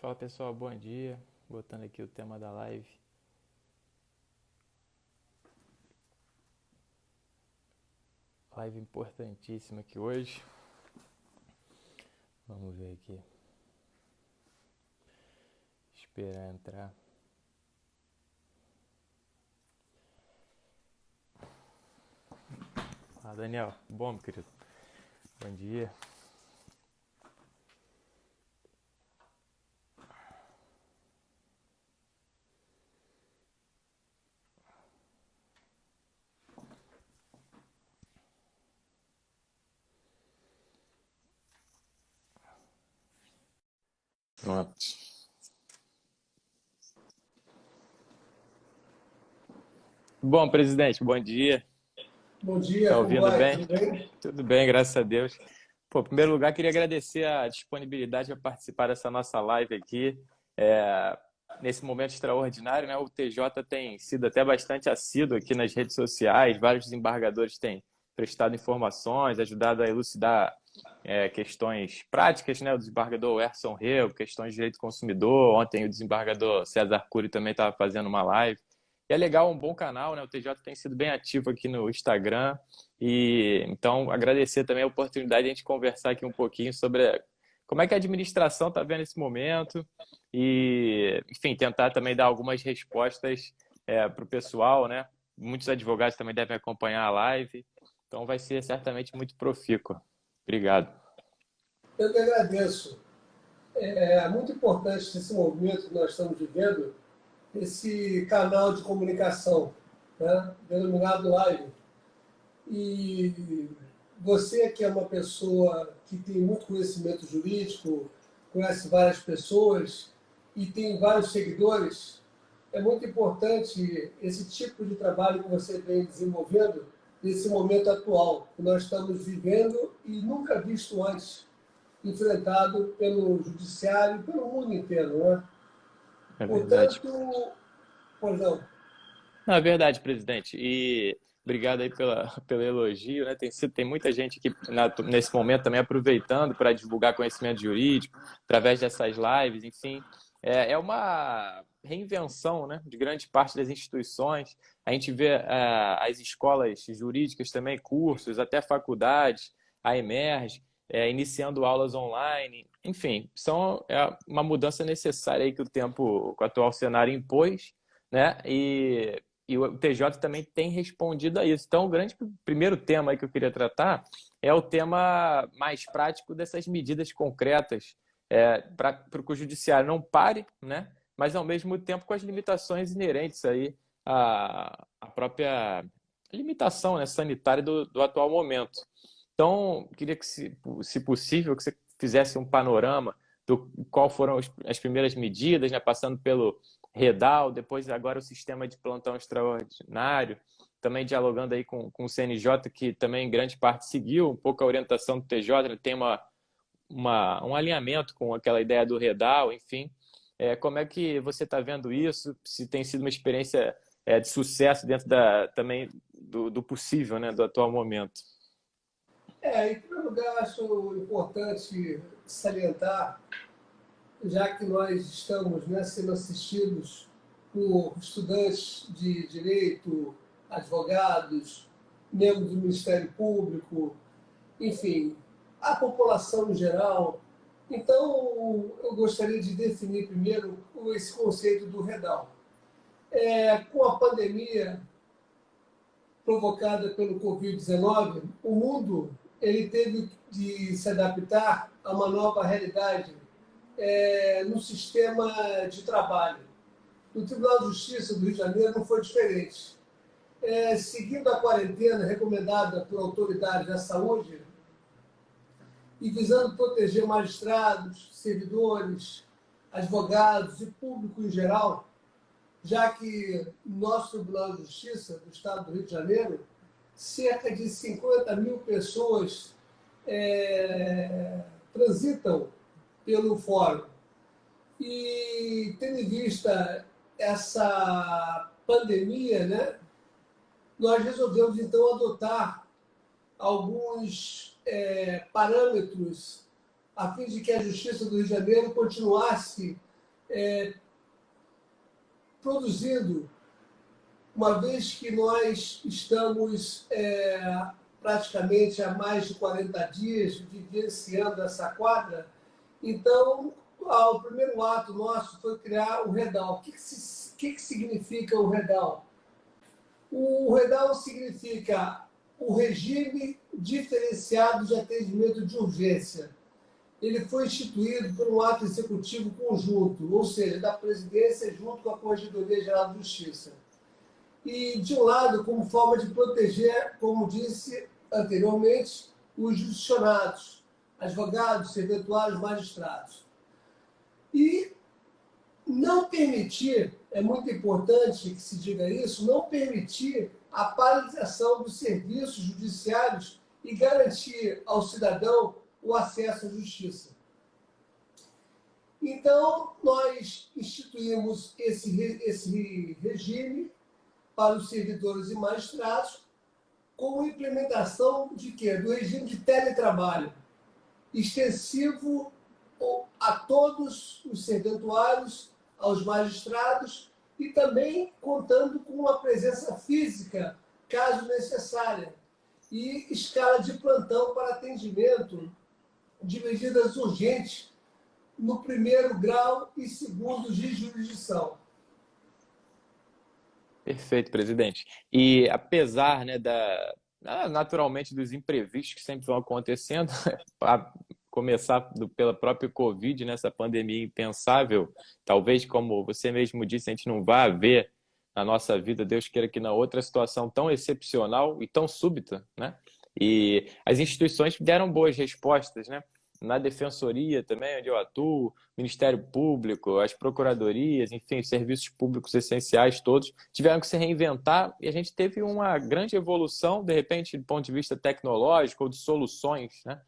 Fala pessoal, bom dia. Botando aqui o tema da live. Live importantíssima aqui hoje. Vamos ver aqui. Esperar entrar. Daniel, bom, meu querido. Bom dia. Pronto. Bom, presidente, bom dia. Bom dia, Tá como ouvindo vai? bem? Tudo bem? Tudo bem, graças a Deus. Pô, em primeiro lugar, queria agradecer a disponibilidade para participar dessa nossa live aqui. Nesse momento extraordinário, né? O TJ tem sido até bastante assíduo aqui nas redes sociais, vários desembargadores têm prestado informações, ajudado a elucidar questões práticas, né? O desembargador Erson Rego, questões de direito do consumidor. Ontem o desembargador César Cury também estava fazendo uma live. E é legal, um bom canal, né? O TJ tem sido bem ativo aqui no Instagram. E então agradecer também a oportunidade de a gente conversar aqui um pouquinho sobre como é que a administração está vendo esse momento e, enfim, tentar também dar algumas respostas para o pessoal, né? Muitos advogados também devem acompanhar a live, então vai ser certamente muito profícuo. Obrigado. Eu que agradeço. É muito importante nesse momento que nós estamos vivendo, esse canal de comunicação, né, denominado live. E você que é uma pessoa que tem muito conhecimento jurídico, conhece várias pessoas e tem vários seguidores, é muito importante esse tipo de trabalho que você vem desenvolvendo nesse momento atual, que nós estamos vivendo e nunca visto antes, enfrentado pelo judiciário e pelo mundo inteiro, né? É verdade. Portanto, pois não. Não, é verdade, presidente. E obrigado aí pelo elogio, né? Tem muita gente aqui nesse momento também aproveitando para divulgar conhecimento jurídico através dessas lives, enfim. É uma reinvenção, né, de grande parte das instituições. A gente vê as escolas jurídicas também, cursos, até faculdades, a Emerge, iniciando aulas online. Enfim, é uma mudança necessária aí que o atual cenário impôs, né? E o TJ também tem respondido a isso. Então, o grande primeiro tema aí que eu queria tratar é o tema mais prático dessas medidas concretas para que o judiciário não pare, né? Mas, ao mesmo tempo, com as limitações inerentes aí à própria limitação, né, sanitária do atual momento. Então, queria que, se possível, que você fizesse um panorama do qual foram as primeiras medidas, né, passando pelo Redal, depois agora o sistema de plantão extraordinário, também dialogando aí com o CNJ, que também em grande parte seguiu um pouco a orientação do TJ, né, tem um alinhamento com aquela ideia do Redal, enfim. Como é que você está vendo isso? Se tem sido uma experiência de sucesso dentro também do possível, né, do atual momento? Em primeiro lugar, acho importante salientar, já que nós estamos, né, sendo assistidos por estudantes de direito, advogados, membros do Ministério Público, enfim, a população em geral. Então, eu gostaria de definir primeiro esse conceito do redal. Com a pandemia provocada pelo Covid-19, o mundo ele teve de se adaptar a uma nova realidade no sistema de trabalho. No Tribunal de Justiça do Rio de Janeiro não foi diferente. Seguindo a quarentena recomendada por autoridades da saúde e visando proteger magistrados, servidores, advogados e público em geral, já que no nosso Tribunal de Justiça do Estado do Rio de Janeiro, cerca de 50 mil pessoas transitam pelo fórum. E tendo em vista essa pandemia, né, nós resolvemos então adotar alguns parâmetros a fim de que a Justiça do Rio de Janeiro continuasse produzindo, uma vez que nós estamos praticamente há mais de 40 dias vivenciando essa quadra, então o primeiro ato nosso foi criar o REDAL. O que significa o REDAL? O REDAL significa o Regime Diferenciado de Atendimento de Urgência. Ele foi instituído por um ato executivo conjunto, ou seja, da presidência junto com a Corregedoria Geral de Justiça. E, de um lado, como forma de proteger, como disse anteriormente, os jurisdicionados, advogados, serventuários, magistrados. E não permitir, é muito importante que se diga isso, não permitir a paralisação dos serviços judiciários e garantir ao cidadão o acesso à justiça. Então, nós instituímos esse regime para os servidores e magistrados com implementação de quê? Do regime de teletrabalho, extensivo a todos os serventuários, aos magistrados, e também contando com uma presença física, caso necessária, e escala de plantão para atendimento de medidas urgentes no primeiro grau e segundo de jurisdição. Perfeito, presidente. E apesar, né, naturalmente dos imprevistos que sempre vão acontecendo, a começar pela própria Covid, nessa pandemia impensável, talvez, como você mesmo disse, a gente não vá ver na nossa vida, Deus queira que na outra situação tão excepcional e tão súbita, né? E as instituições deram boas respostas, né? Na Defensoria também, onde eu atuo, Ministério Público, as procuradorias, enfim, os serviços públicos essenciais todos tiveram que se reinventar e a gente teve uma grande evolução, de repente, do ponto de vista tecnológico ou de soluções, né,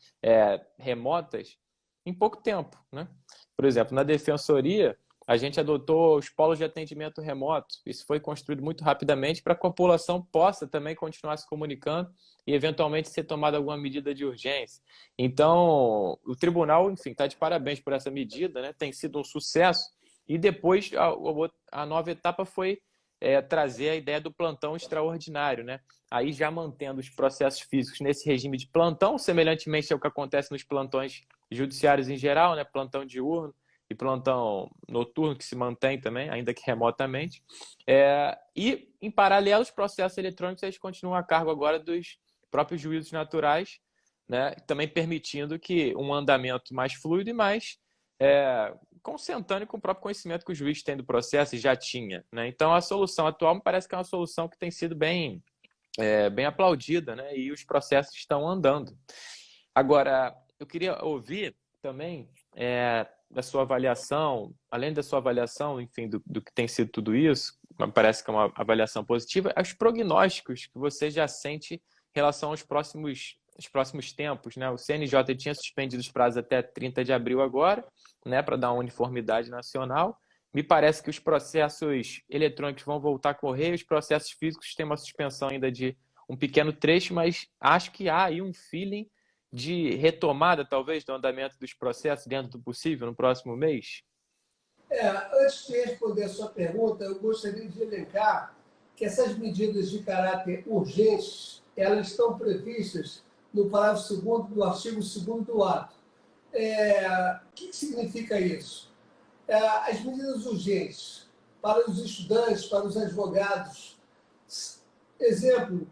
remotas, em pouco tempo, né? Por exemplo, na Defensoria, a gente adotou os polos de atendimento remoto. Isso foi construído muito rapidamente para que a população possa também continuar se comunicando e, eventualmente, ser tomada alguma medida de urgência. Então, o tribunal, enfim, está de parabéns por essa medida, né? Tem sido um sucesso. E depois, a nova etapa foi trazer a ideia do plantão extraordinário, né? Aí já mantendo os processos físicos nesse regime de plantão, semelhantemente ao que acontece nos plantões judiciários em geral, né? Plantão diurno e plantão noturno, que se mantém também, ainda que remotamente. E, em paralelo, os processos eletrônicos eles continuam a cargo agora dos próprios juízos naturais, né? Também permitindo que um andamento mais fluido e mais consentâneo com o próprio conhecimento que o juiz tem do processo e já tinha, né? Então, a solução atual me parece que é uma solução que tem sido bem aplaudida, né? E os processos estão andando. Agora, eu queria ouvir também da sua avaliação, além da sua avaliação, enfim, do que tem sido tudo isso, me parece que é uma avaliação positiva, os prognósticos que você já sente em relação aos próximos tempos, né? O CNJ tinha suspendido os prazos até 30 de abril agora, né, para dar uma uniformidade nacional. Me parece que os processos eletrônicos vão voltar a correr, os processos físicos têm uma suspensão ainda de um pequeno trecho, mas acho que há aí um feeling de retomada, talvez, do andamento dos processos dentro do possível no próximo mês? Antes de responder a sua pergunta, eu gostaria de elencar que essas medidas de caráter urgente, elas estão previstas no parágrafo 2º do artigo 2º do ato. O que significa isso? As medidas urgentes para os estudantes, para os advogados, exemplo,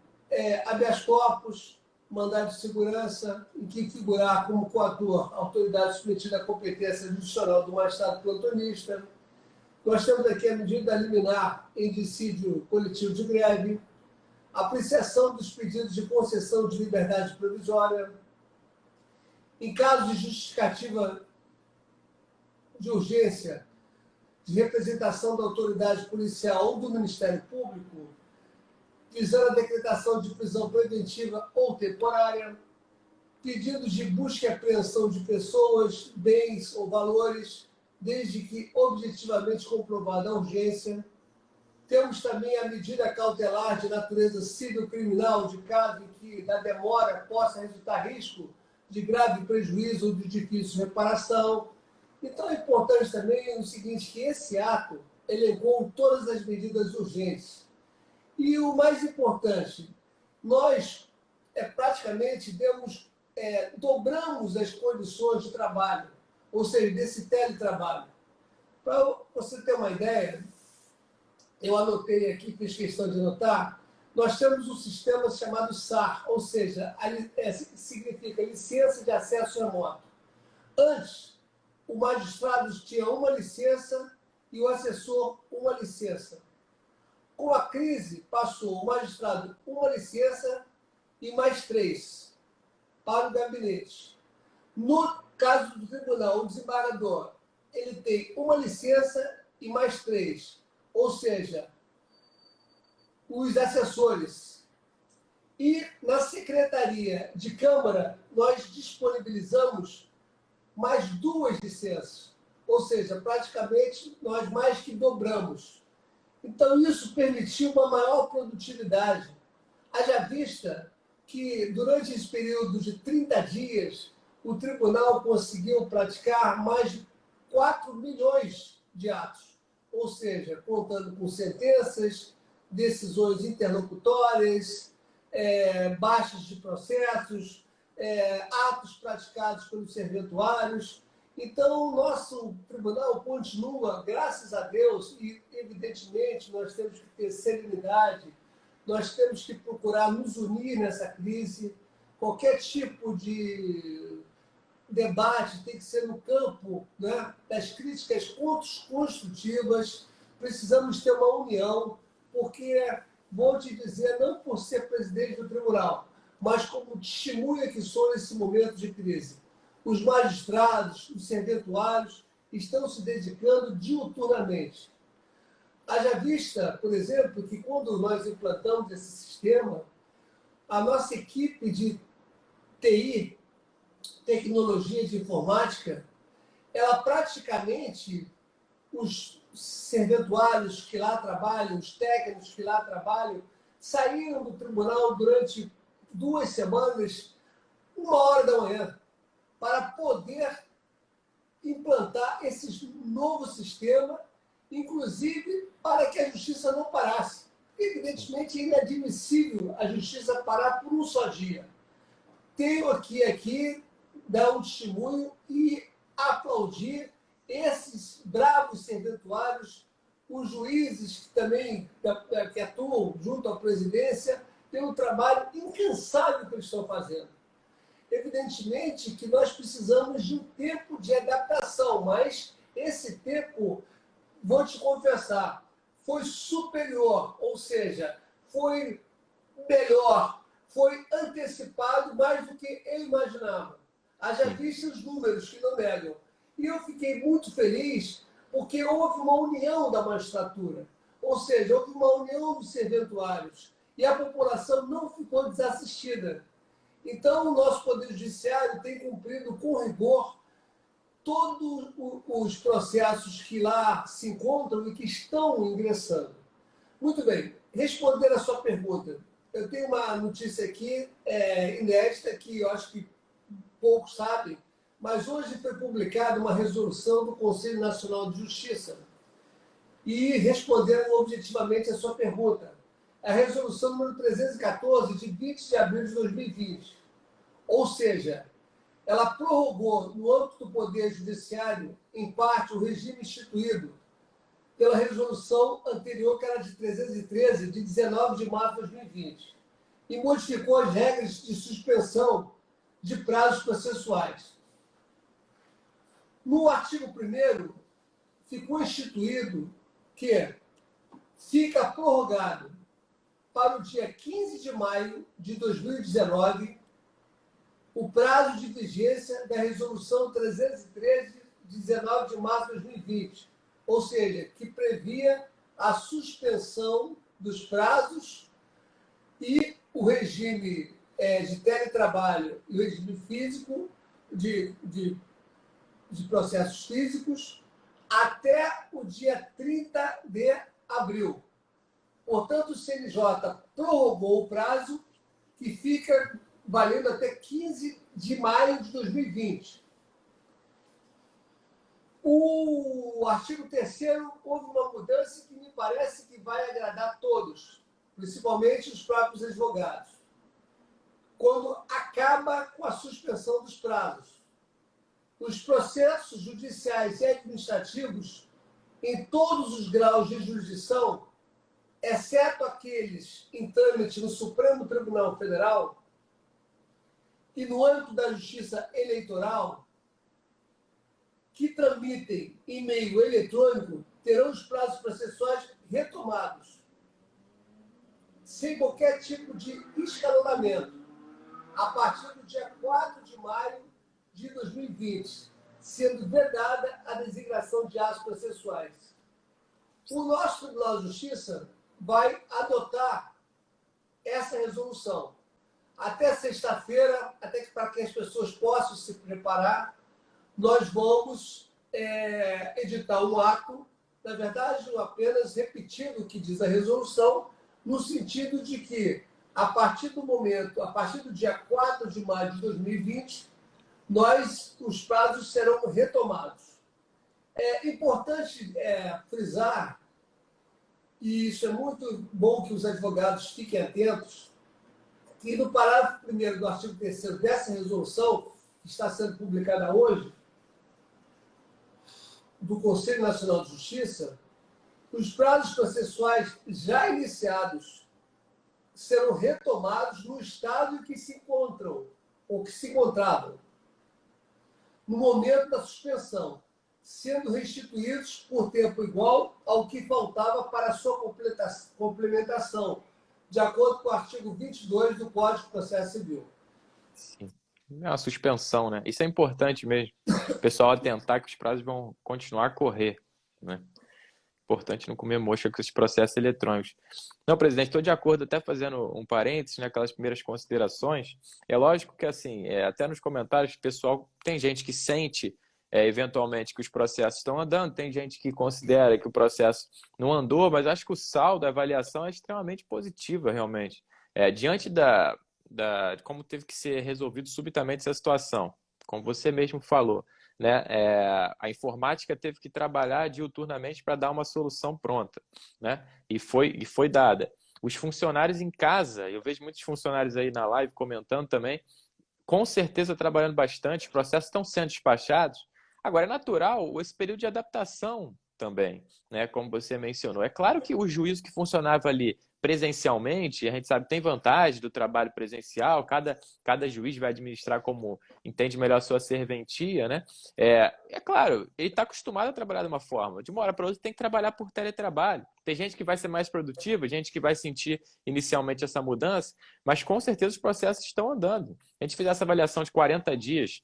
habeas corpus, mandado de segurança, em que figurar como coator a autoridade submetida à competência judicial do magistrado plantonista. Nós temos aqui a medida liminar em dissídio coletivo de greve, apreciação dos pedidos de concessão de liberdade provisória. Em caso de justificativa de urgência, de representação da autoridade policial ou do Ministério Público, visando a decretação de prisão preventiva ou temporária, pedidos de busca e apreensão de pessoas, bens ou valores, desde que objetivamente comprovada a urgência. Temos também a medida cautelar de natureza civil-criminal, de caso em que da demora possa resultar risco de grave prejuízo ou de difícil reparação. Então é importante também o seguinte, que esse ato elencou todas as medidas urgentes. E o mais importante, nós praticamente dobramos as condições de trabalho, ou seja, desse teletrabalho. Para você ter uma ideia, eu anotei aqui, fiz questão de anotar, nós temos um sistema chamado SAR, ou seja, significa Licença de Acesso Remoto. Antes, o magistrado tinha uma licença e o assessor uma licença. Com a crise, passou o magistrado uma licença e mais 3 para o gabinete. No caso do tribunal, o desembargador, ele tem uma licença e mais 3, ou seja, os assessores. E na Secretaria de Câmara, nós disponibilizamos mais 2 licenças, ou seja, praticamente nós mais que dobramos. Então, isso permitiu uma maior produtividade. Haja vista que, durante esse período de 30 dias, o tribunal conseguiu praticar mais de 4 milhões de atos, ou seja, contando com sentenças, decisões interlocutórias, baixas de processos, atos praticados pelos serventuários. Então, o nosso tribunal continua, graças a Deus, e evidentemente nós temos que ter serenidade, nós temos que procurar nos unir nessa crise. Qualquer tipo de debate tem que ser no campo, né, das críticas construtivas. Precisamos ter uma união, porque, vou te dizer, não por ser presidente do tribunal, mas como testemunha que sou nesse momento de crise. Os magistrados, os serventuários estão se dedicando diuturnamente. Haja vista, por exemplo, que quando nós implantamos esse sistema, a nossa equipe de TI, tecnologia de informática, ela praticamente, os serventuários que lá trabalham, os técnicos que lá trabalham, saíram do tribunal durante 2 semanas, 1h da manhã, para poder implantar esse novo sistema, inclusive para que a justiça não parasse. Evidentemente, é inadmissível a justiça parar por um só dia. Tenho aqui dar um testemunho e aplaudir esses bravos serventuários, os juízes que também que atuam junto à presidência, pelo trabalho incansável que eles estão fazendo. Evidentemente que nós precisamos de um tempo de adaptação, mas esse tempo, vou te confessar, foi superior, ou seja, foi melhor, foi antecipado mais do que eu imaginava. Haja visto os números que não negam. E eu fiquei muito feliz porque houve uma união da magistratura, ou seja, houve uma união dos serventuários e a população não ficou desassistida. Então, o nosso Poder Judiciário tem cumprido com rigor todos os processos que lá se encontram e que estão ingressando. Muito bem, responder a sua pergunta. Eu tenho uma notícia aqui inédita que eu acho que poucos sabem, mas hoje foi publicada uma resolução do Conselho Nacional de Justiça e respondendo objetivamente a sua pergunta. A resolução número 314, de 20 de abril de 2020. Ou seja, ela prorrogou, no âmbito do Poder Judiciário, em parte, o regime instituído pela resolução anterior, que era de 313, de 19 de março de 2020, e modificou as regras de suspensão de prazos processuais. No artigo 1º, ficou instituído que fica prorrogado para o dia 15 de maio de 2019 o prazo de vigência da Resolução 313, de 19 de março de 2020, ou seja, que previa a suspensão dos prazos e o regime de teletrabalho e o regime físico, de processos físicos, até o dia 30 de abril. Portanto, o CNJ prorrogou o prazo, que fica valendo até 15 de maio de 2020. O artigo 3º houve uma mudança que me parece que vai agradar a todos, principalmente os próprios advogados, quando acaba com a suspensão dos prazos. Os processos judiciais e administrativos, em todos os graus de jurisdição, exceto aqueles em trâmite no Supremo Tribunal Federal e no âmbito da Justiça Eleitoral, que tramitem em meio eletrônico, terão os prazos processuais retomados, sem qualquer tipo de escalonamento, a partir do dia 4 de maio de 2020, sendo vedada a designação de atos processuais. O nosso Tribunal de Justiça vai adotar essa resolução. Até sexta-feira, para que as pessoas possam se preparar, nós vamos editar um ato, na verdade, apenas repetindo o que diz a resolução, no sentido de que, a partir do dia 4 de maio de 2020, os prazos serão retomados. É importante frisar, e isso é muito bom que os advogados fiquem atentos, que no parágrafo 1º do artigo 3º dessa resolução, que está sendo publicada hoje, do Conselho Nacional de Justiça, os prazos processuais já iniciados serão retomados no estado em que se encontram, ou que se encontravam, no momento da suspensão, sendo restituídos por tempo igual ao que faltava para a sua complementação, de acordo com o artigo 22 do Código de Processo Civil. Sim. É uma suspensão, né? Isso é importante mesmo. O pessoal atentar que os prazos vão continuar a correr, né? Importante não comer moxa com esses processos eletrônicos. Não, presidente, estou de acordo, até fazendo um parênteses naquelas primeiras considerações. É lógico que, assim, até nos comentários, pessoal, tem gente que sente, eventualmente, que os processos estão andando, tem gente que considera que o processo não andou, mas acho que o saldo, a avaliação é extremamente positiva, realmente. Diante de como teve que ser resolvido subitamente essa situação, como você mesmo falou, né? A informática teve que trabalhar diuturnamente para dar uma solução pronta, né? E foi dada. Os funcionários em casa, eu vejo muitos funcionários aí na live comentando também, com certeza trabalhando bastante, os processos estão sendo despachados. Agora, é natural esse período de adaptação também, né? Como você mencionou. É claro que o juízo que funcionava ali presencialmente, a gente sabe, tem vantagem do trabalho presencial, cada juiz vai administrar como entende melhor a sua serventia, né? Claro, ele está acostumado a trabalhar de uma forma, de uma hora para outra tem que trabalhar por teletrabalho. Tem gente que vai ser mais produtiva, gente que vai sentir inicialmente essa mudança, mas com certeza os processos estão andando. A gente fez essa avaliação de 40 dias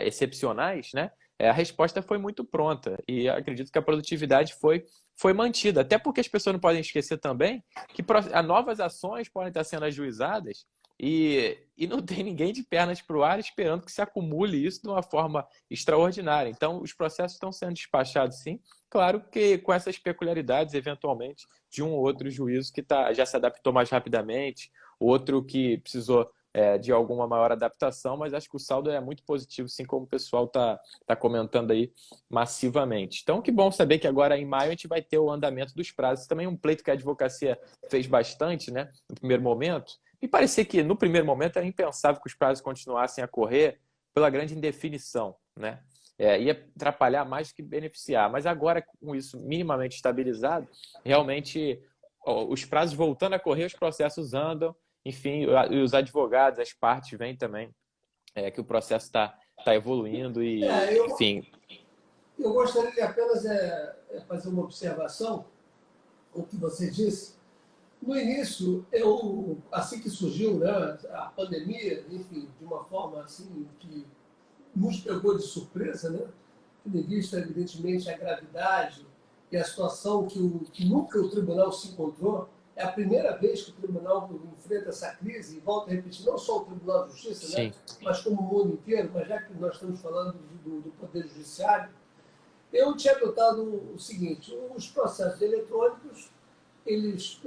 excepcionais, né? A resposta foi muito pronta e acredito que a produtividade foi mantida. Até porque as pessoas não podem esquecer também que novas ações podem estar sendo ajuizadas e não tem ninguém de pernas para o ar esperando que se acumule isso de uma forma extraordinária. Então, os processos estão sendo despachados, sim. Claro que com essas peculiaridades, eventualmente, de um ou outro juízo que já se adaptou mais rapidamente, outro que precisou de alguma maior adaptação, mas acho que o saldo é muito positivo, sim, como o pessoal está comentando aí massivamente. Então, que bom saber que agora em maio a gente vai ter o andamento dos prazos. Também um pleito que a advocacia fez bastante, né, no primeiro momento. Me parecia que no primeiro momento era impensável que os prazos continuassem a correr pela grande indefinição, né? Ia atrapalhar mais do que beneficiar. Mas agora, com isso minimamente estabilizado, realmente os prazos voltando a correr, os processos andam. Enfim, os advogados, as partes veem também que o processo está evoluindo e, enfim... Eu gostaria de apenas fazer uma observação ao que você disse. No início, assim que surgiu, né, a pandemia, enfim, de uma forma assim que nos pegou de surpresa, né, tendo em vista, evidentemente, a gravidade e a situação que nunca o tribunal se encontrou. É a primeira vez que o tribunal enfrenta essa crise, e volto a repetir, não só o Tribunal de Justiça, né, mas como o mundo inteiro, mas já que nós estamos falando do Poder Judiciário, eu tinha notado o seguinte: os processos eletrônicos,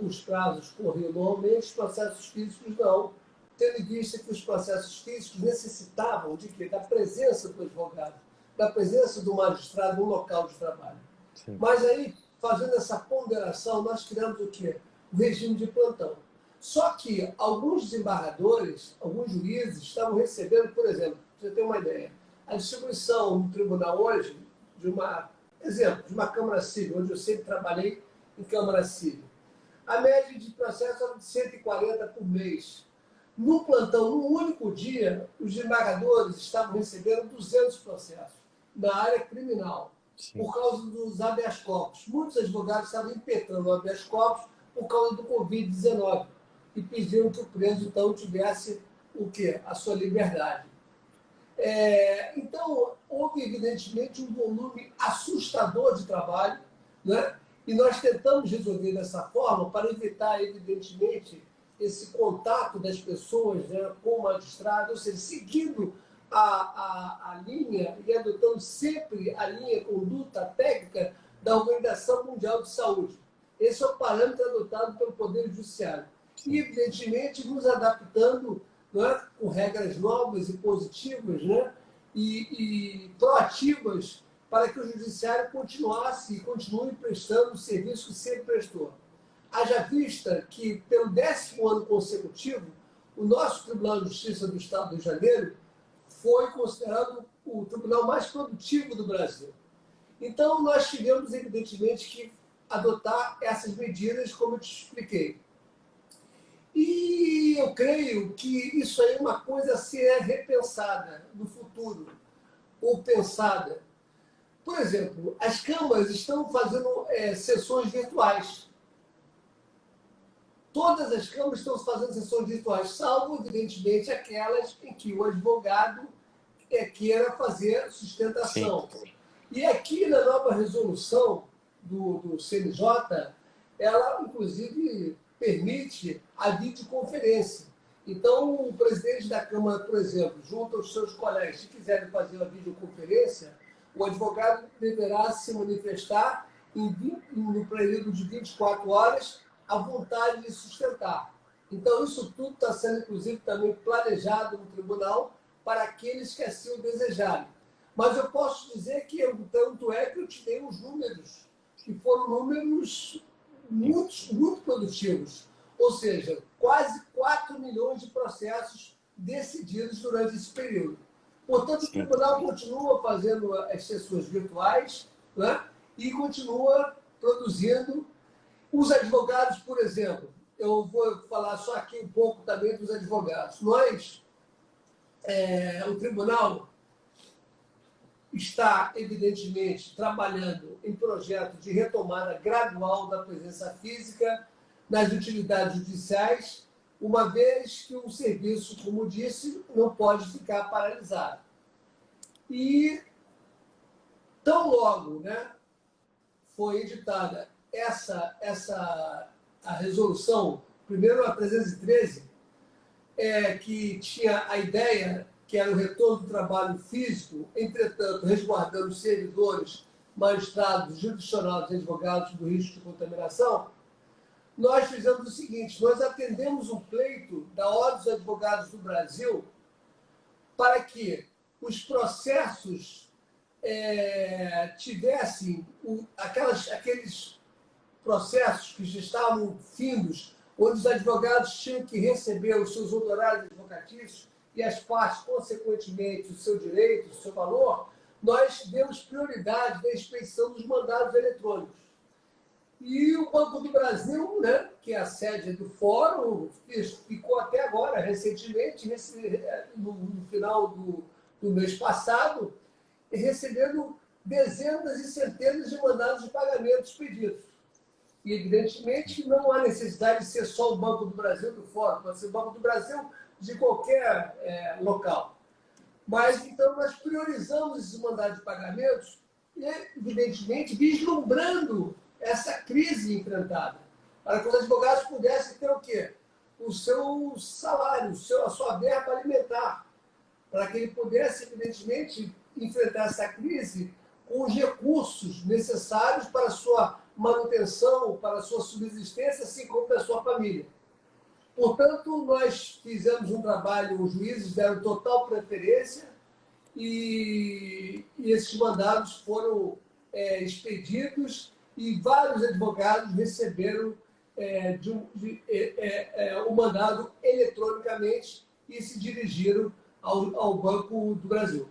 os prazos corriam normalmente, os processos físicos não, tendo em vista que os processos físicos necessitavam de quê? Da presença do advogado. da presença do magistrado no local de trabalho. Sim. Mas aí, fazendo essa ponderação, nós criamos o quê? O regime de plantão. Só que alguns desembargadores, alguns juízes estavam recebendo, por exemplo, para você ter uma ideia, a distribuição no tribunal hoje de de uma Câmara Civil, onde eu sempre trabalhei em Câmara Civil. A média de processo era de 140 por mês. No plantão, num único dia, os desembargadores estavam recebendo 200 processos na área criminal, Sim. por causa dos habeas corpus. Muitos advogados estavam impetrando o habeas corpus por causa do Covid-19 e pediram que o preso, então, tivesse o quê? A sua liberdade. Então, houve, evidentemente, um volume assustador de trabalho, né? E nós tentamos resolver dessa forma para evitar, evidentemente, esse contato das pessoas, né, com o magistrado, ou seja, seguindo a linha e adotando sempre a linha conduta técnica da Organização Mundial de Saúde. Esse é o parâmetro adotado pelo Poder Judiciário. E, evidentemente, nos adaptando, né, com regras novas e positivas, né, e proativas para que o Judiciário continuasse e continue prestando o serviço que sempre prestou. Haja vista que, pelo 10º ano consecutivo, o nosso Tribunal de Justiça do Estado do Rio de Janeiro foi considerado o tribunal mais produtivo do Brasil. Então, nós tivemos, evidentemente, que adotar essas medidas, como eu te expliquei. E eu creio que isso aí é uma coisa a ser repensada no futuro, ou pensada. Por exemplo, as câmaras estão fazendo sessões virtuais. Todas as câmaras estão fazendo sessões virtuais, salvo, evidentemente, aquelas em que o advogado queira fazer sustentação. Sim. E aqui na nova resolução do CNJ, ela, inclusive, permite a videoconferência. Então, o presidente da Câmara, por exemplo, junto aos seus colegas, se quiserem fazer uma videoconferência, o advogado deverá se manifestar no período de 24 horas à vontade de sustentar. Então, isso tudo está sendo, inclusive, também planejado no tribunal para aqueles que assim o desejarem. Mas eu posso dizer que, tanto é que eu te dei os números, que foram números muito produtivos. Ou seja, quase 4 milhões de processos decididos durante esse período. Portanto, o tribunal continua fazendo as sessões virtuais, né? E continua produzindo. Os advogados, por exemplo, eu vou falar só aqui um pouco também dos advogados. O tribunal está, evidentemente, trabalhando em projeto de retomada gradual da presença física nas utilidades judiciais, uma vez que o serviço, como disse, não pode ficar paralisado. E, tão logo, né, foi editada a resolução, primeiro a 313, que tinha a ideia que era o retorno do trabalho físico, entretanto, resguardando os servidores, magistrados, jurisdicionados e advogados do risco de contaminação, nós fizemos o seguinte: nós atendemos um pleito da Ordem dos Advogados do Brasil para que os processos tivessem aqueles processos que já estavam findos, onde os advogados tinham que receber os seus honorários advocatícios e as partes, consequentemente, o seu direito, o seu valor, nós demos prioridade na expedição dos mandados eletrônicos. E o Banco do Brasil, né, que é a sede do fórum, ficou até agora, recentemente, no final do mês passado, recebendo dezenas e centenas de mandados de pagamento expedidos. E, evidentemente, não há necessidade de ser só o Banco do Brasil do fórum, pode ser o Banco do Brasil de qualquer local. Mas, então, nós priorizamos esses mandados de pagamentos, evidentemente, vislumbrando essa crise enfrentada, para que os advogados pudessem ter o quê? O seu salário, a sua verba alimentar, para que ele pudesse, evidentemente, enfrentar essa crise com os recursos necessários para a sua manutenção, para a sua subsistência, assim como para a sua família. Portanto, nós fizemos um trabalho, os juízes deram total preferência e esses mandados foram expedidos e vários advogados receberam o mandado eletronicamente e se dirigiram ao Banco do Brasil.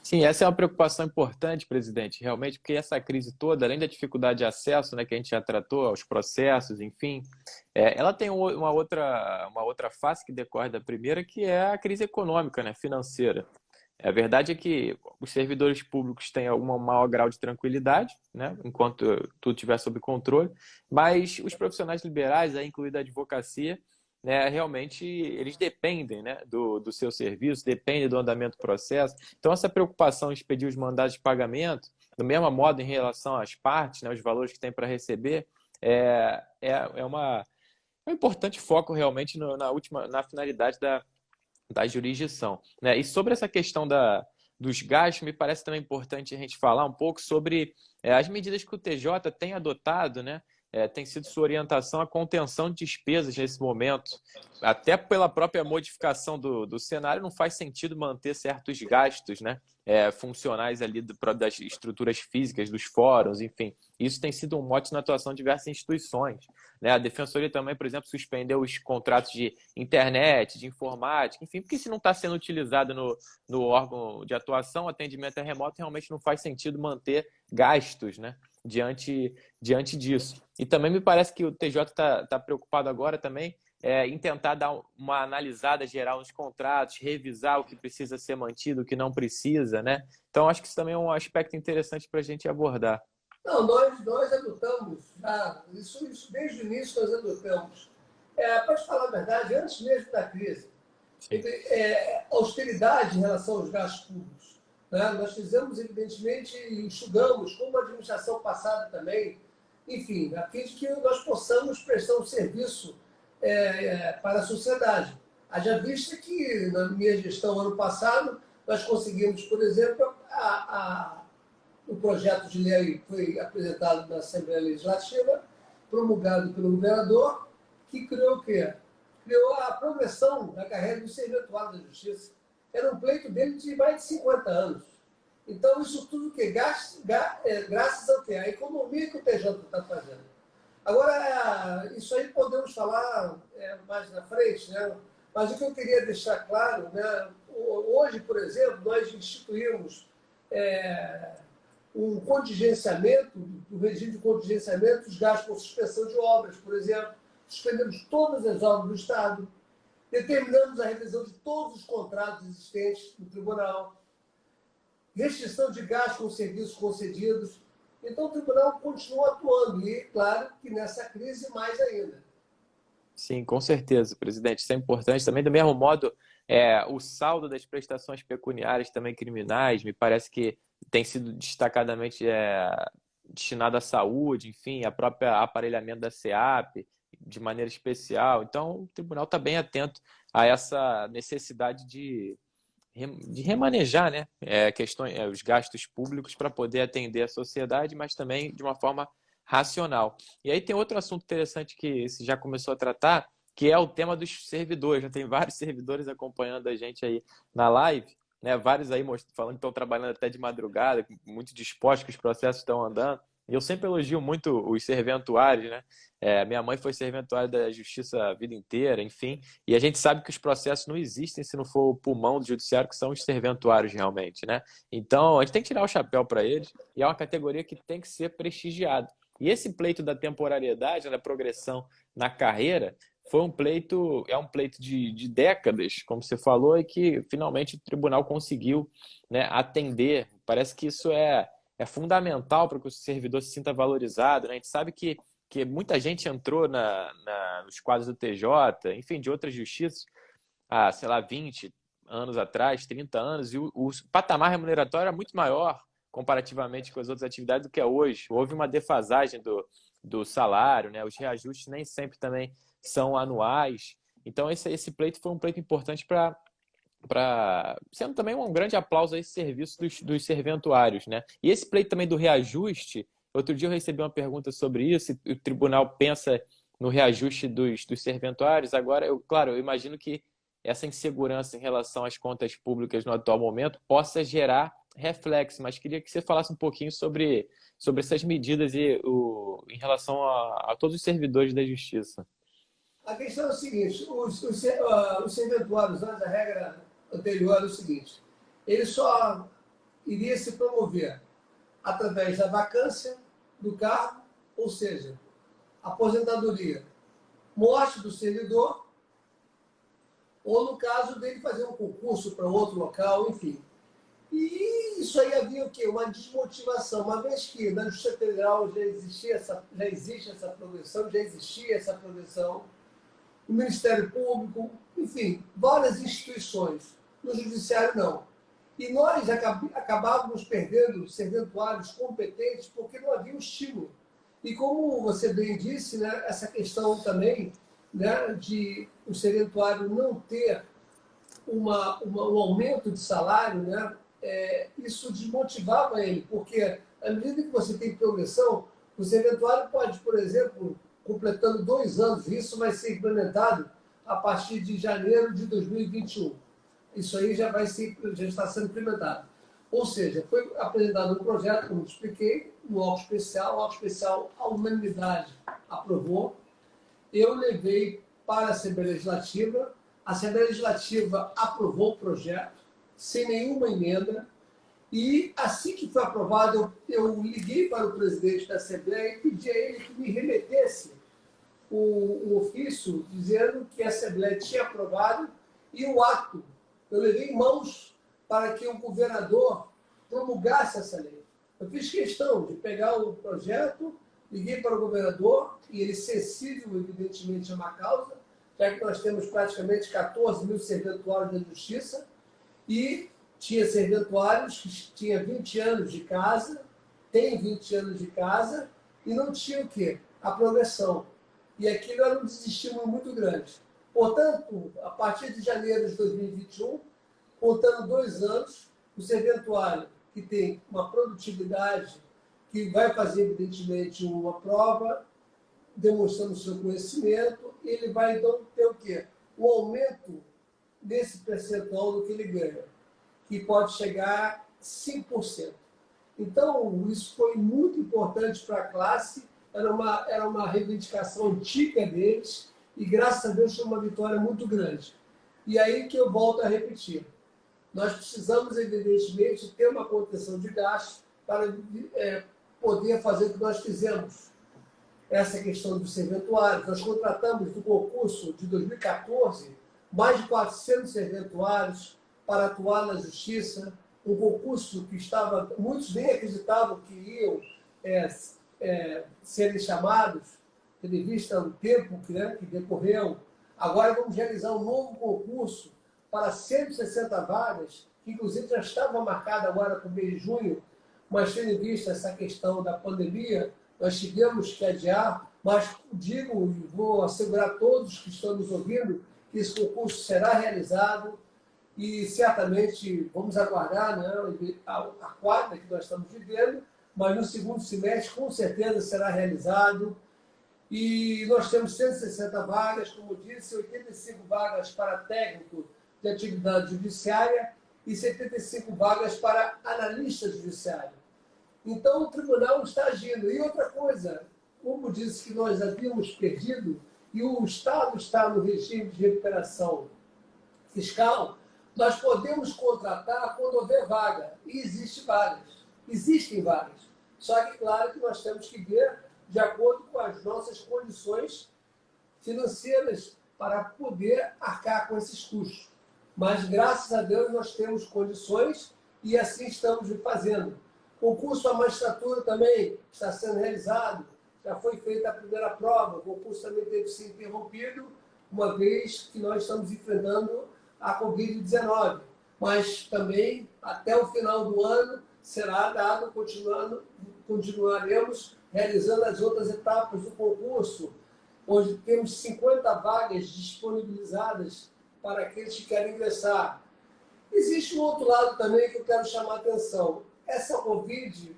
Sim, essa é uma preocupação importante, presidente, realmente, porque essa crise toda, além da dificuldade de acesso, né, que a gente já tratou, aos processos, enfim, ela tem uma outra face que decorre da primeira, que é a crise econômica, né, financeira. A verdade é que os servidores públicos têm algum maior grau de tranquilidade, né, enquanto tudo estiver sob controle, mas os profissionais liberais, aí incluída a advocacia, né, realmente eles dependem, né, do seu serviço, dependem do andamento do processo. Então, essa preocupação em expedir os mandados de pagamento, do mesmo modo em relação às partes, né, os valores que tem para receber, é um importante foco realmente na finalidade da jurisdição, né? E sobre essa questão dos gastos, me parece também importante a gente falar um pouco sobre as medidas que o TJ tem adotado, né? Tem sido sua orientação a contenção de despesas nesse momento. Até pela própria modificação do cenário, não faz sentido manter certos gastos, né? Funcionais ali das estruturas físicas, dos fóruns, enfim. Isso tem sido um mote na atuação de diversas instituições, né? A Defensoria também, por exemplo, suspendeu os contratos de internet, de informática, enfim, porque se não está sendo utilizado no órgão de atuação, atendimento remoto, realmente não faz sentido manter gastos, né? Diante disso. E também me parece que o TJ está preocupado agora também em tentar dar uma analisada geral nos contratos, revisar o que precisa ser mantido, o que não precisa, né? Então, acho que isso também é um aspecto interessante para a gente abordar. Não, nós adotamos, isso desde o início nós adotamos. Para te falar a verdade, antes mesmo da crise, austeridade em relação aos gastos públicos. Né? Nós fizemos, evidentemente, enxugamos, como a administração passada também, enfim, a fim de que nós possamos prestar um serviço para a sociedade. Haja vista que, na minha gestão ano passado, nós conseguimos, por exemplo, o projeto de lei foi apresentado na Assembleia Legislativa, promulgado pelo governador, que criou o quê? Criou a progressão da carreira do serventuário da Justiça. Era um pleito dele de mais de 50 anos. Então, isso tudo que graças ao quê? A economia que o TJ está fazendo. Agora, isso aí podemos falar mais na frente, né? Mas o que eu queria deixar claro, né? Hoje, por exemplo, nós instituímos um contingenciamento, o regime de contingenciamento dos gastos com suspensão de obras, por exemplo. Suspendemos todas as obras do Estado, determinamos a revisão de todos os contratos existentes no tribunal, restrição de gastos com serviços concedidos. Então, o tribunal continua atuando e, claro, que nessa crise mais ainda. Sim, com certeza, presidente. Isso é importante. Também, do mesmo modo, o saldo das prestações pecuniárias também criminais, me parece que tem sido destacadamente destinado à saúde, enfim, a própria aparelhamento da SEAP, de maneira especial. Então, o tribunal está bem atento a essa necessidade de remanejar, né, os gastos públicos para poder atender a sociedade, mas também de uma forma racional. E aí tem outro assunto interessante que você já começou a tratar, que é o tema dos servidores. Já tem vários servidores acompanhando a gente aí na live, né? Vários aí falando que estão trabalhando até de madrugada, muito dispostos, que os processos estão andando. E eu sempre elogio muito os serventuários, né? Minha mãe foi serventuária da Justiça a vida inteira, enfim. E a gente sabe que os processos não existem se não for o pulmão do judiciário, que são os serventuários realmente, né? Então, a gente tem que tirar o chapéu para eles e é uma categoria que tem que ser prestigiada. E esse pleito da temporariedade, da progressão na carreira, é um pleito de décadas, como você falou, e que finalmente o tribunal conseguiu, né, atender. Parece que isso é fundamental para que o servidor se sinta valorizado, né? A gente sabe que muita gente entrou nos quadros do TJ, enfim, de outras justiças, há, sei lá, 20 anos atrás, 30 anos, e o patamar remuneratório era muito maior comparativamente com as outras atividades do que é hoje. Houve uma defasagem do salário, né? Os reajustes nem sempre também são anuais. Então, esse pleito foi um pleito importante sendo também um grande aplauso a esse serviço dos serventuários, né? E esse pleito também do reajuste, outro dia eu recebi uma pergunta sobre isso, e o tribunal pensa no reajuste dos serventuários. Agora, eu imagino que essa insegurança em relação às contas públicas no atual momento possa gerar reflexo, mas queria que você falasse um pouquinho sobre essas medidas em relação a todos os servidores da Justiça. A questão é o seguinte, os serventuários, antes da regra anterior, era o seguinte, ele só iria se promover através da vacância do cargo, ou seja, aposentadoria, morte do servidor, ou no caso dele fazer um concurso para outro local, enfim. E isso aí havia o quê? Uma desmotivação, uma vez que na Justiça Federal já existia essa progressão, o Ministério Público, enfim, várias instituições. No Judiciário, não. E nós acabávamos perdendo serventuários competentes porque não havia um estímulo. E como você bem disse, né, essa questão também, né, de o serventuário não ter um aumento de salário, né, isso desmotivava ele, porque à medida que você tem progressão, o serventuário pode, por exemplo, completando 2 anos, isso vai ser implementado a partir de janeiro de 2021. Isso aí já está sendo implementado. Ou seja, foi apresentado um projeto, como eu expliquei, no órgão especial, a unanimidade aprovou. Eu levei para a Assembleia Legislativa, a Assembleia Legislativa aprovou o projeto, sem nenhuma emenda, e assim que foi aprovado, eu liguei para o presidente da Assembleia e pedi a ele que me remetesse o ofício dizendo que a Assembleia tinha aprovado e o ato eu levei em mãos para que o governador promulgasse essa lei. Eu fiz questão de pegar o projeto, liguei para o governador, e ele sensível, evidentemente, a uma causa, já que nós temos praticamente 14 mil serventuários da Justiça, e tinha serventuários que tinham 20 anos de casa, tem 20 anos de casa, e não tinha o quê? A progressão. E aquilo era um desestímulo muito grande. Portanto, a partir de janeiro de 2021, contando 2 anos, o serventuário que tem uma produtividade, que vai fazer, evidentemente, uma prova, demonstrando o seu conhecimento, ele vai, então, ter o quê? O aumento desse percentual do que ele ganha, que pode chegar a 5%. Então, isso foi muito importante para a classe, era uma reivindicação antiga deles, e graças a Deus foi uma vitória muito grande. E aí que eu volto a repetir. Nós precisamos, evidentemente, ter uma contenção de gastos para poder fazer o que nós fizemos. Essa questão dos serventuários. Nós contratamos no concurso de 2014 mais de 400 serventuários para atuar na Justiça. Um concurso que muitos nem acreditavam que iam serem chamados, tendo em vista o tempo que decorreu. Agora vamos realizar um novo concurso para 160 vagas, que inclusive já estava marcada agora para o mês de junho, mas tendo em vista essa questão da pandemia, nós tivemos que adiar, mas digo e vou assegurar a todos que estão nos ouvindo que esse concurso será realizado e certamente vamos aguardar, né, a quadra que nós estamos vivendo, mas no segundo semestre com certeza será realizado. E nós temos 160 vagas, como disse, 85 vagas para técnico de atividade judiciária e 75 vagas para analista judiciário. Então, o tribunal está agindo. E outra coisa, como disse que nós havíamos perdido, e o Estado está no regime de recuperação fiscal, nós podemos contratar quando houver vaga. E existem vagas. Só que, claro, que nós temos que ver de acordo com as nossas condições financeiras para poder arcar com esses custos. Mas, graças a Deus, nós temos condições e assim estamos fazendo. O concurso à magistratura também está sendo realizado, já foi feita a primeira prova, o concurso também teve que ser interrompido, uma vez que nós estamos enfrentando a Covid-19. Mas também, até o final do ano, será dado, continuaremos realizando as outras etapas do concurso, onde temos 50 vagas disponibilizadas para aqueles que querem ingressar. Existe um outro lado também que eu quero chamar a atenção. Essa Covid,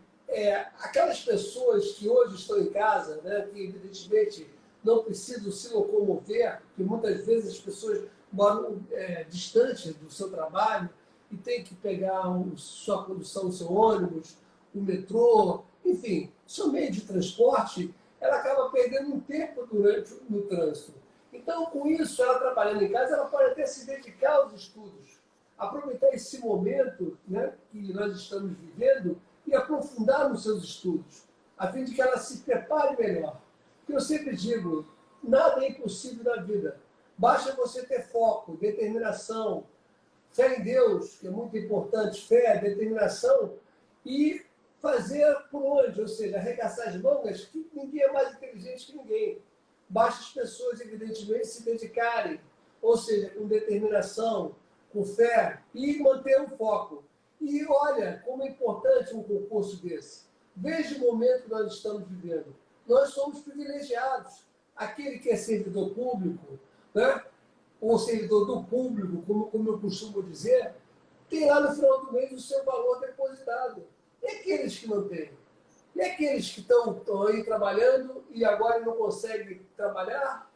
aquelas pessoas que hoje estão em casa, né, que evidentemente não precisam se locomover, que muitas vezes as pessoas moram distante do seu trabalho, e tem que pegar sua condução, o seu ônibus, o metrô, enfim, seu meio de transporte, ela acaba perdendo um tempo no trânsito. Então, com isso, ela trabalhando em casa, ela pode até se dedicar aos estudos, aproveitar esse momento, né, que nós estamos vivendo e aprofundar nos seus estudos, a fim de que ela se prepare melhor. Porque eu sempre digo, nada é impossível na vida. Basta você ter foco, determinação, fé em Deus, que é muito importante, fé, determinação, e fazer por onde, ou seja, arregaçar as mangas, que ninguém é mais inteligente que ninguém. Basta as pessoas, evidentemente, se dedicarem, ou seja, com determinação, com fé, e manter o foco. E olha como é importante um concurso desse. Veja o momento que nós estamos vivendo. Nós somos privilegiados. Aquele que é servidor público, né? Ou servidor do público, como eu costumo dizer, tem lá no final do mês o seu valor depositado. E aqueles que não têm? E aqueles que estão aí trabalhando e agora não conseguem trabalhar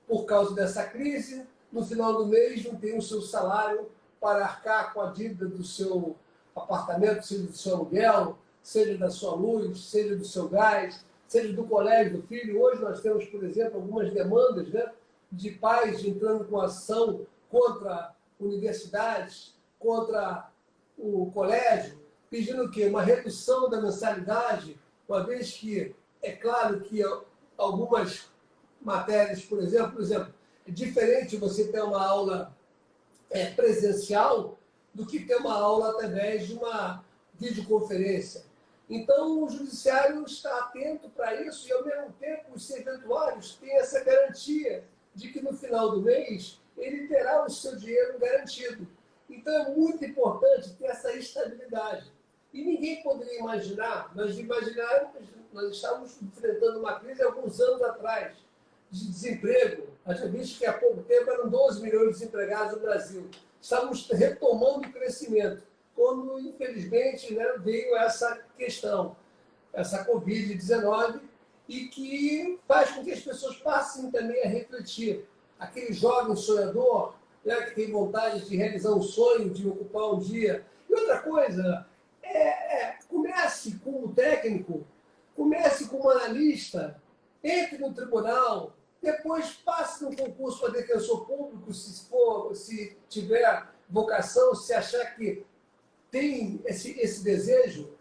por causa dessa crise, no final do mês não tem o seu salário para arcar com a dívida do seu apartamento, seja do seu aluguel, seja da sua luz, seja do seu gás, seja do colégio do filho. Hoje nós temos, por exemplo, algumas demandas, né, de pais entrando com ação contra universidades, contra o colégio, pedindo o quê? Uma redução da mensalidade, uma vez que é claro que algumas matérias, por exemplo, é diferente você ter uma aula presencial do que ter uma aula através de uma videoconferência. Então, o judiciário está atento para isso e, ao mesmo tempo, os serventuários têm essa garantia de que, no final do mês, ele terá o seu dinheiro garantido. Então, é muito importante ter essa estabilidade. E ninguém poderia imaginar, nós estávamos enfrentando uma crise há alguns anos atrás, de desemprego. A gente visto que há pouco tempo eram 12 milhões de desempregados no Brasil. Estávamos retomando o crescimento, quando, infelizmente, né, veio essa questão, essa Covid-19, e que faz com que as pessoas passem também a refletir. Aquele jovem sonhador, né, que tem vontade de realizar um sonho, de ocupar um dia. E outra coisa, comece como técnico, comece como analista, entre no tribunal, depois passe no concurso para defensor público, se tiver vocação, se achar que tem esse desejo,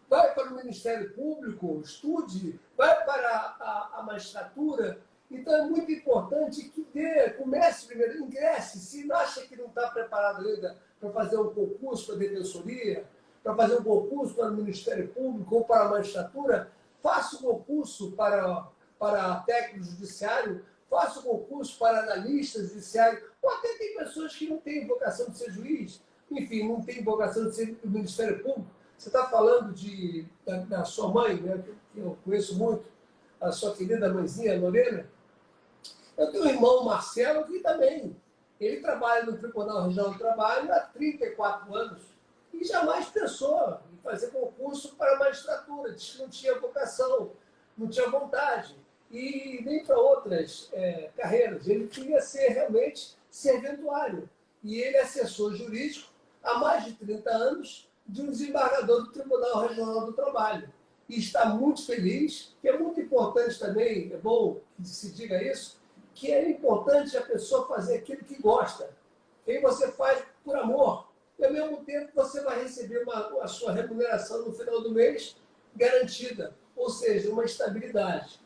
vai para o Ministério Público, estude, vai para a magistratura. Então é muito importante que comece primeiro, ingresse, se acha que não está preparado ainda para fazer um concurso para a defensoria, para fazer um concurso para o Ministério Público ou para a magistratura, faça um concurso para técnico judiciário, faça um concurso para analista judiciário, ou até tem pessoas que não têm vocação de ser juiz, enfim, não têm vocação de ser do Ministério Público. Você está falando da sua mãe, né, que eu conheço muito, a sua querida mãezinha, Lorena. Eu tenho um irmão, Marcelo, que também, ele trabalha no Tribunal Regional do Trabalho há 34 anos e jamais pensou em fazer concurso para a magistratura, disse que não tinha vocação, não tinha vontade, e nem para outras carreiras. Ele queria ser realmente serventuário. E ele é assessor jurídico há mais de 30 anos de um desembargador do Tribunal Regional do Trabalho. E está muito feliz, que é muito importante também, é bom que se diga isso, que é importante a pessoa fazer aquilo que gosta. E aí você faz por amor. E, ao mesmo tempo, você vai receber a sua remuneração no final do mês garantida. Ou seja, uma estabilidade.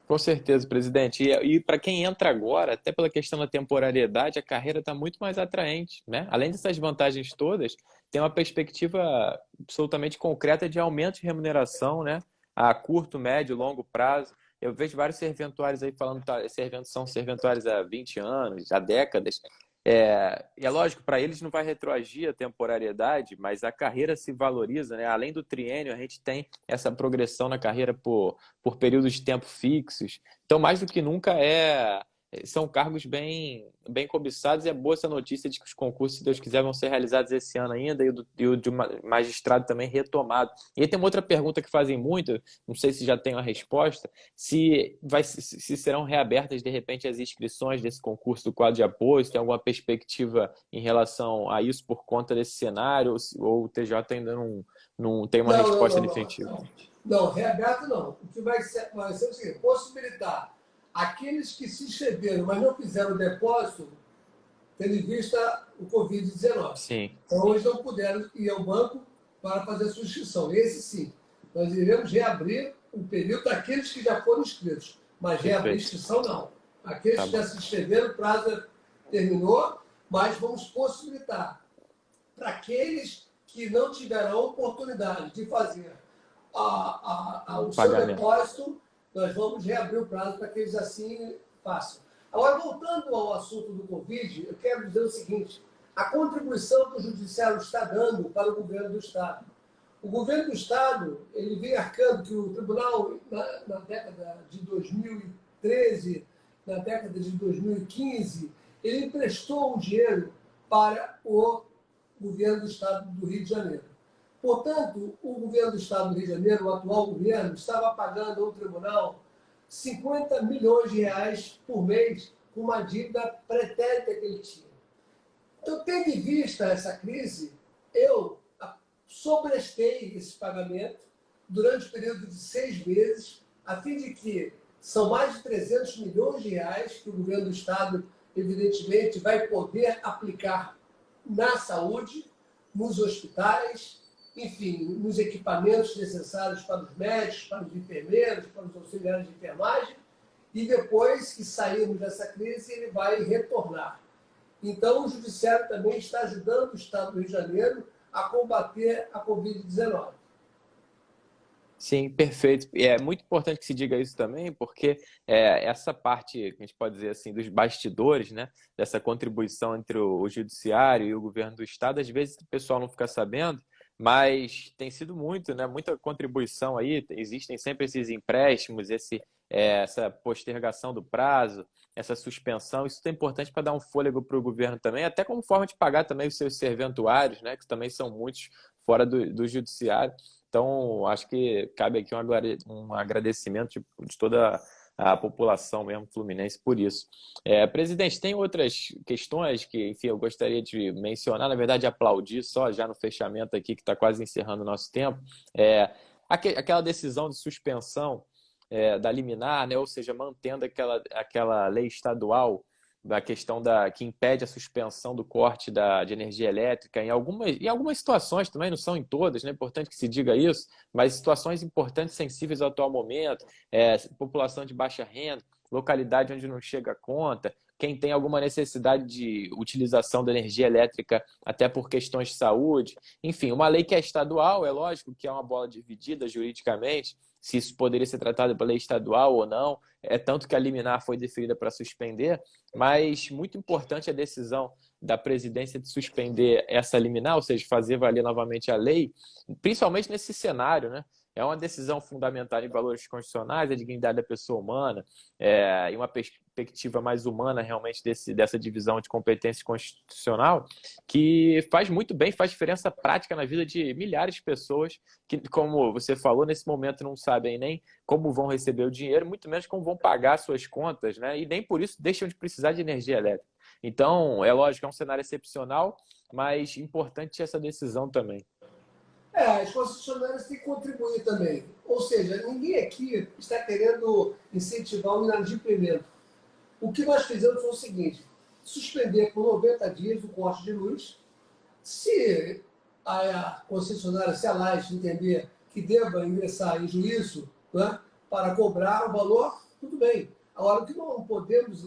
Com certeza, presidente. E para quem entra agora, até pela questão da temporariedade, a carreira está muito mais atraente, né? Além dessas vantagens todas, tem uma perspectiva absolutamente concreta de aumento de remuneração, né? A curto, médio, longo prazo. Eu vejo vários serventuários aí falando que são serventuários há 20 anos, há décadas. E é lógico, para eles não vai retroagir a temporariedade, mas a carreira se valoriza, né? Além do triênio, a gente tem essa progressão na carreira por períodos de tempo fixos. Então, mais do que nunca, são cargos bem cobiçados, e é boa essa notícia de que os concursos, se Deus quiser, vão ser realizados esse ano ainda, e o de magistrado também retomado. E aí tem uma outra pergunta que fazem muito, não sei se já tem uma resposta, se serão reabertas, de repente, as inscrições desse concurso do quadro de apoio, se tem alguma perspectiva em relação a isso por conta desse cenário, ou o TJ ainda não tem uma resposta definitiva. Não, reaberto não. O que vai ser o seguinte: possibilitar aqueles que se inscreveram, mas não fizeram o depósito, tendo em vista o Covid-19. Sim. Então, eles não puderam ir ao banco para fazer a sua inscrição. Esse sim. Nós iremos reabrir o período daqueles que já foram inscritos, mas reabrir a inscrição não. Aqueles que já se inscreveram, o prazo terminou, mas vamos possibilitar para aqueles que não tiveram a oportunidade de fazer o seu depósito, nós vamos reabrir o prazo para que eles assim façam. Agora, voltando ao assunto do Covid, eu quero dizer o seguinte: a contribuição que o Judiciário está dando para o governo do Estado. O governo do Estado, ele vem arcando que o Tribunal, na década de 2013, na década de 2015, ele emprestou o dinheiro para o governo do Estado do Rio de Janeiro. Portanto, o governo do Estado do Rio de Janeiro, o atual governo, estava pagando ao tribunal 50 milhões de reais por mês com uma dívida pretérita que ele tinha. Então, tendo em vista essa crise, eu sobrestei esse pagamento durante o período de 6 meses, a fim de que são mais de 300 milhões de reais que o governo do Estado, evidentemente, vai poder aplicar na saúde, nos hospitais, enfim, nos equipamentos necessários para os médicos, para os enfermeiros, para os auxiliares de enfermagem, e depois que sairmos dessa crise, ele vai retornar. Então, o Judiciário também está ajudando o Estado do Rio de Janeiro a combater a Covid-19. Sim, perfeito. E é muito importante que se diga isso também, porque essa parte, que a gente pode dizer assim, dos bastidores, né, dessa contribuição entre o Judiciário e o governo do Estado, às vezes o pessoal não fica sabendo, mas tem sido muito, né, muita contribuição aí, existem sempre esses empréstimos, essa postergação do prazo, essa suspensão, isso é importante para dar um fôlego para o governo também, até como forma de pagar também os seus serventuários, né, que também são muitos fora do Judiciário. Então, acho que cabe aqui um agradecimento de toda a população mesmo fluminense por isso. Presidente, tem outras questões que, enfim, eu gostaria de mencionar, na verdade, aplaudir só já no fechamento aqui, que está quase encerrando o nosso tempo. Aquela decisão de suspensão da liminar, né? Ou seja, mantendo aquela lei estadual da questão que impede a suspensão do corte de energia elétrica em algumas situações também, não são em todas, né? É importante que se diga isso, mas situações importantes, sensíveis ao atual momento, população de baixa renda, localidade onde não chega a conta, quem tem alguma necessidade de utilização da energia elétrica até por questões de saúde, enfim, uma lei que é estadual, é lógico que é uma bola dividida juridicamente, se isso poderia ser tratado pela lei estadual ou não, tanto que a liminar foi deferida para suspender, mas muito importante a decisão da presidência de suspender essa liminar, ou seja, fazer valer novamente a lei, principalmente nesse cenário, né? É uma decisão fundamental em valores constitucionais, a dignidade da pessoa humana, e uma perspectiva mais humana realmente dessa divisão de competência constitucional, que faz muito bem, faz diferença prática na vida de milhares de pessoas que, como você falou, nesse momento não sabem nem como vão receber o dinheiro, muito menos como vão pagar suas contas, né? E nem por isso deixam de precisar de energia elétrica. Então, é lógico, é um cenário excepcional, mas importante essa decisão também. As concessionárias têm que contribuir também. Ou seja, ninguém aqui está querendo incentivar o inadimplemento. O que nós fizemos foi o seguinte: suspender por 90 dias o corte de luz. Se a concessionária, se a Light entender que deva ingressar em juízo, né, para cobrar o valor, tudo bem. Agora, o que não podemos,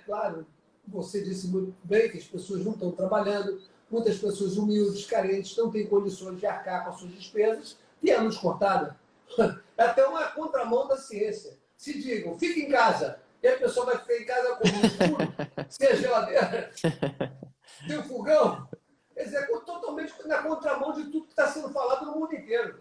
claro, você disse muito bem que as pessoas não estão trabalhando, muitas pessoas humildes, carentes, não têm condições de arcar com as suas despesas, e a luz cortada. É até uma contramão da ciência. Se digam, fique em casa, e a pessoa vai ficar em casa com o escuro, sem a geladeira, tem o fogão. Quer dizer, totalmente na contramão de tudo que está sendo falado no mundo inteiro.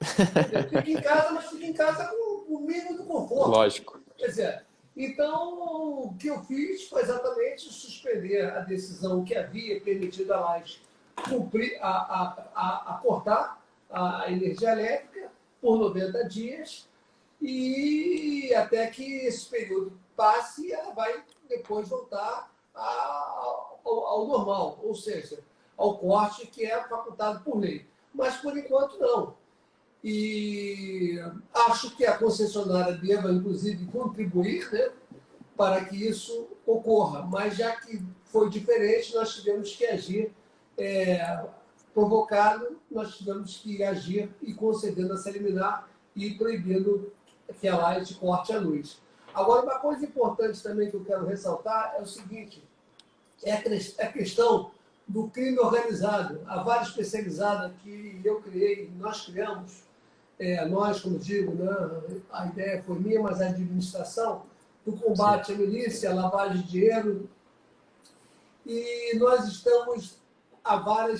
Fique em casa, mas fique em casa com o mínimo do conforto. Lógico. Quer dizer, Então, o que eu fiz foi exatamente suspender a decisão que havia permitido a Light cumprir, a cortar a energia elétrica por 90 dias e até que esse período passe, ela vai depois voltar ao normal, ou seja, ao corte que é facultado por lei. Mas, por enquanto, não. E acho que a concessionária deva, inclusive, contribuir, né, para que isso ocorra. Mas, já que foi diferente, nós tivemos que agir provocado, nós tivemos que agir e concedendo essa liminar e proibindo que a Light corte a luz. Agora, uma coisa importante também que eu quero ressaltar é o seguinte, é a questão do crime organizado. A vara especializada que eu criei, nós criamos, nós, como digo, né, a ideia foi minha, mas a administração, do combate à milícia, à lavagem de dinheiro, e nós estamos, a vara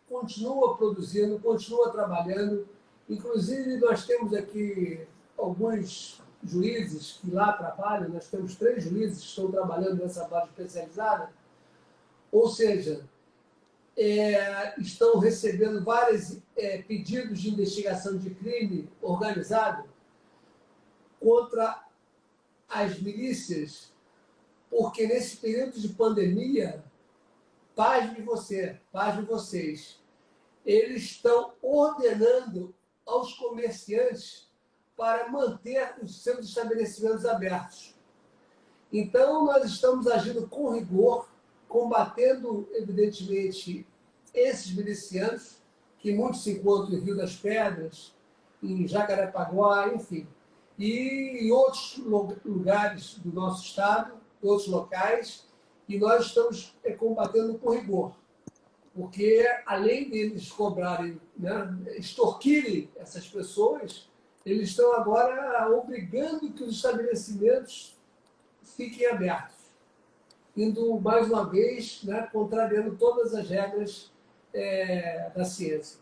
continua produzindo, continua trabalhando, inclusive nós temos aqui alguns juízes que lá trabalham, nós temos 3 juízes que estão trabalhando nessa vara especializada, ou seja, estão recebendo vários pedidos de investigação de crime organizado contra as milícias, porque nesse período de pandemia, pasme vocês, eles estão ordenando aos comerciantes para manter os seus estabelecimentos abertos. Então, nós estamos agindo com rigor, combatendo, evidentemente, esses milicianos, que muitos se encontram em Rio das Pedras, em Jacarepaguá, enfim, e em outros lugares do nosso estado, outros locais, e nós estamos combatendo com rigor. Porque, além deles cobrarem, né, extorquirem essas pessoas, eles estão agora obrigando que os estabelecimentos fiquem abertos, indo, mais uma vez, né, contrariando todas as regras da ciência.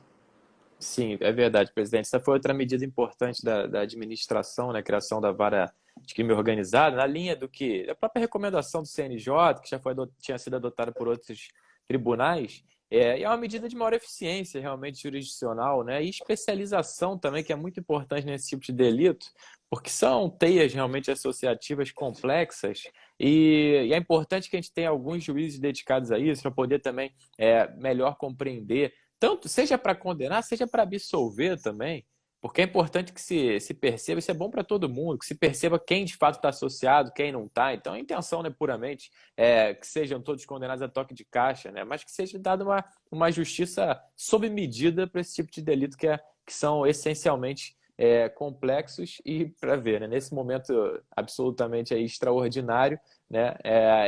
Sim, é verdade, presidente. Essa foi outra medida importante da administração, né? A criação da vara de crime organizado, na linha do que a própria recomendação do CNJ, que já tinha sido adotada por outros tribunais, e é uma medida de maior eficiência realmente jurisdicional, né? E especialização também, que é muito importante nesse tipo de delito, porque são teias realmente associativas complexas e é importante que a gente tenha alguns juízes dedicados a isso para poder também melhor compreender, tanto seja para condenar, seja para absolver também, porque é importante que se perceba, isso é bom para todo mundo, que se perceba quem de fato está associado, quem não está. Então, a intenção, né, puramente, que sejam todos condenados a toque de caixa, né, mas que seja dada uma justiça sob medida para esse tipo de delito que são essencialmente complexos e, para ver, né, nesse momento absolutamente extraordinário, né,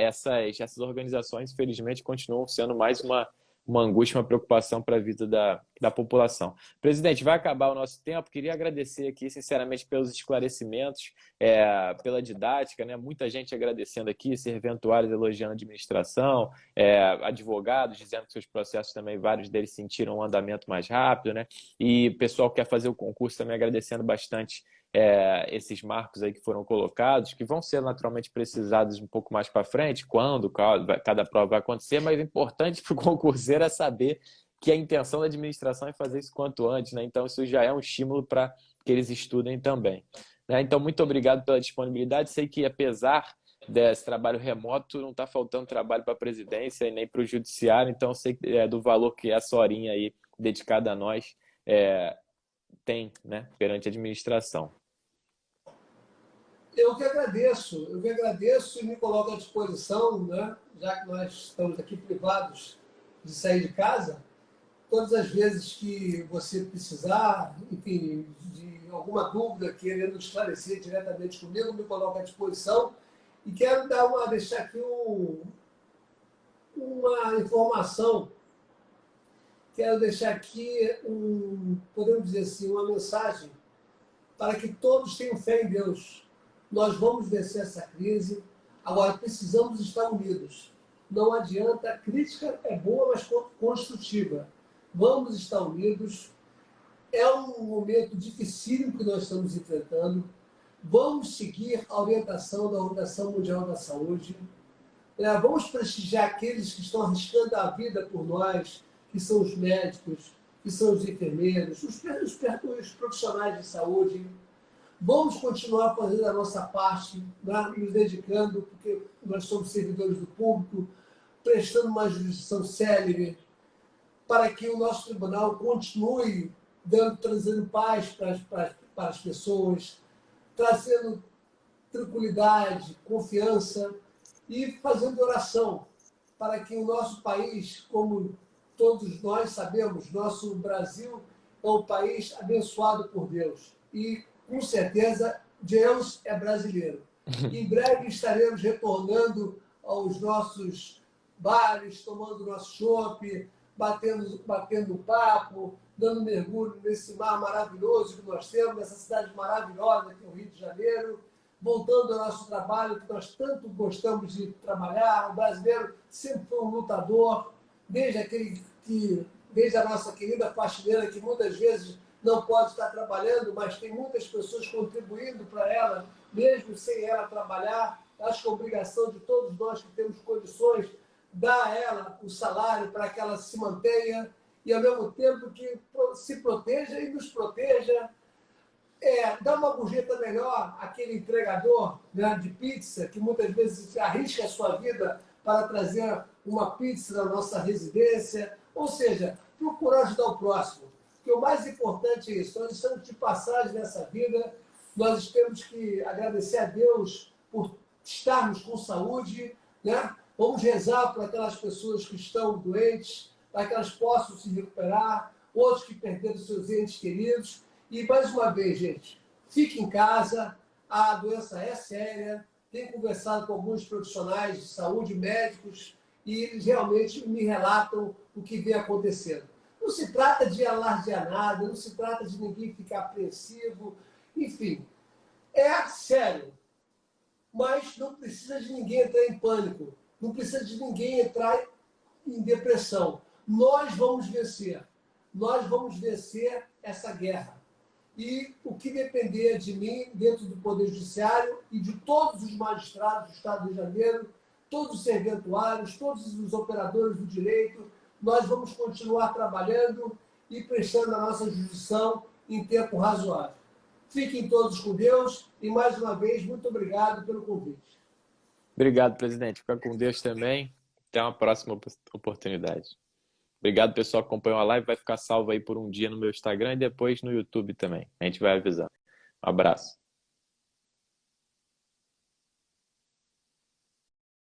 essas organizações, infelizmente, continuam sendo mais uma angústia, uma preocupação para a vida da população. Presidente, vai acabar o nosso tempo. Queria agradecer aqui, sinceramente, pelos esclarecimentos, pela didática, né? Muita gente agradecendo aqui, serventuários elogiando a administração, advogados dizendo que seus processos também, vários deles sentiram um andamento mais rápido, né? E o pessoal que quer fazer o concurso também agradecendo bastante esses marcos aí que foram colocados, que vão ser naturalmente precisados um pouco mais para frente, quando cada prova vai acontecer, mas o importante para o concurseiro é saber que a intenção da administração é fazer isso quanto antes, né? Então isso já é um estímulo para que eles estudem também, né? Então, muito obrigado pela disponibilidade. Sei que, apesar desse trabalho remoto, não está faltando trabalho para a presidência e nem para o judiciário, então sei do valor que essa horinha aí dedicada a nós tem, né, perante a administração. Eu que agradeço e me coloco à disposição, né, já que nós estamos aqui privados de sair de casa, todas as vezes que você precisar, enfim, de alguma dúvida, querendo esclarecer diretamente comigo, me coloco à disposição e quero deixar aqui uma informação, quero deixar aqui, podemos dizer assim, uma mensagem para que todos tenham fé em Deus. Nós vamos vencer essa crise, agora precisamos estar unidos. Não adianta, a crítica é boa, mas construtiva. Vamos estar unidos. É um momento dificílimo que nós estamos enfrentando, Vamos seguir a orientação da Organização Mundial da Saúde. Vamos prestigiar aqueles que estão arriscando a vida por nós, que são os médicos, que são os enfermeiros, os profissionais de saúde. Vamos continuar fazendo a nossa parte, nos dedicando, porque nós somos servidores do público, prestando uma jurisdição célere, para que o nosso tribunal continue trazendo paz para as pessoas, trazendo tranquilidade, confiança e fazendo oração para que o nosso país, como todos nós sabemos, nosso Brasil é um país abençoado por Deus. E, com certeza, Deus é brasileiro. Em breve estaremos retornando aos nossos bares, tomando nosso chopp, batendo papo, dando mergulho nesse mar maravilhoso que nós temos, nessa cidade maravilhosa que é o Rio de Janeiro, voltando ao nosso trabalho, que nós tanto gostamos de trabalhar. O brasileiro sempre foi um lutador, desde a nossa querida faxineira, que muitas vezes não pode estar trabalhando, mas tem muitas pessoas contribuindo para ela, mesmo sem ela trabalhar. Acho que é obrigação de todos nós que temos condições dar a ela o salário para que ela se mantenha e, ao mesmo tempo, que se proteja e nos proteja. Dá uma gorjeta melhor àquele entregador, né, de pizza, que muitas vezes arrisca a sua vida para trazer uma pizza na nossa residência. Ou seja, procurar ajudar o próximo. Porque o mais importante é isso. Nós estamos de passagem nessa vida, nós temos que agradecer a Deus por estarmos com saúde, né? Vamos rezar por aquelas pessoas que estão doentes, para que elas possam se recuperar, outros que perderam seus entes queridos. E, mais uma vez, gente, fique em casa, a doença é séria. Tenho conversado com alguns profissionais de saúde, médicos, e eles realmente me relatam o que vem acontecendo. Não se trata de alardear nada, não se trata de ninguém ficar apreensivo, enfim, é sério. Mas não precisa de ninguém entrar em pânico, não precisa de ninguém entrar em depressão. Nós vamos vencer essa guerra. E o que depender de mim, dentro do Poder Judiciário e de todos os magistrados do Estado do Rio de Janeiro, todos os serventuários, todos os operadores do direito, nós vamos continuar trabalhando e prestando a nossa jurisdição em tempo razoável. Fiquem todos com Deus e, mais uma vez, muito obrigado pelo convite. Obrigado, presidente. Fica com Deus também. Até uma próxima oportunidade. Obrigado, pessoal, que acompanhou a live. Vai ficar salvo aí por um dia no meu Instagram e depois no YouTube também. A gente vai avisando. Um abraço.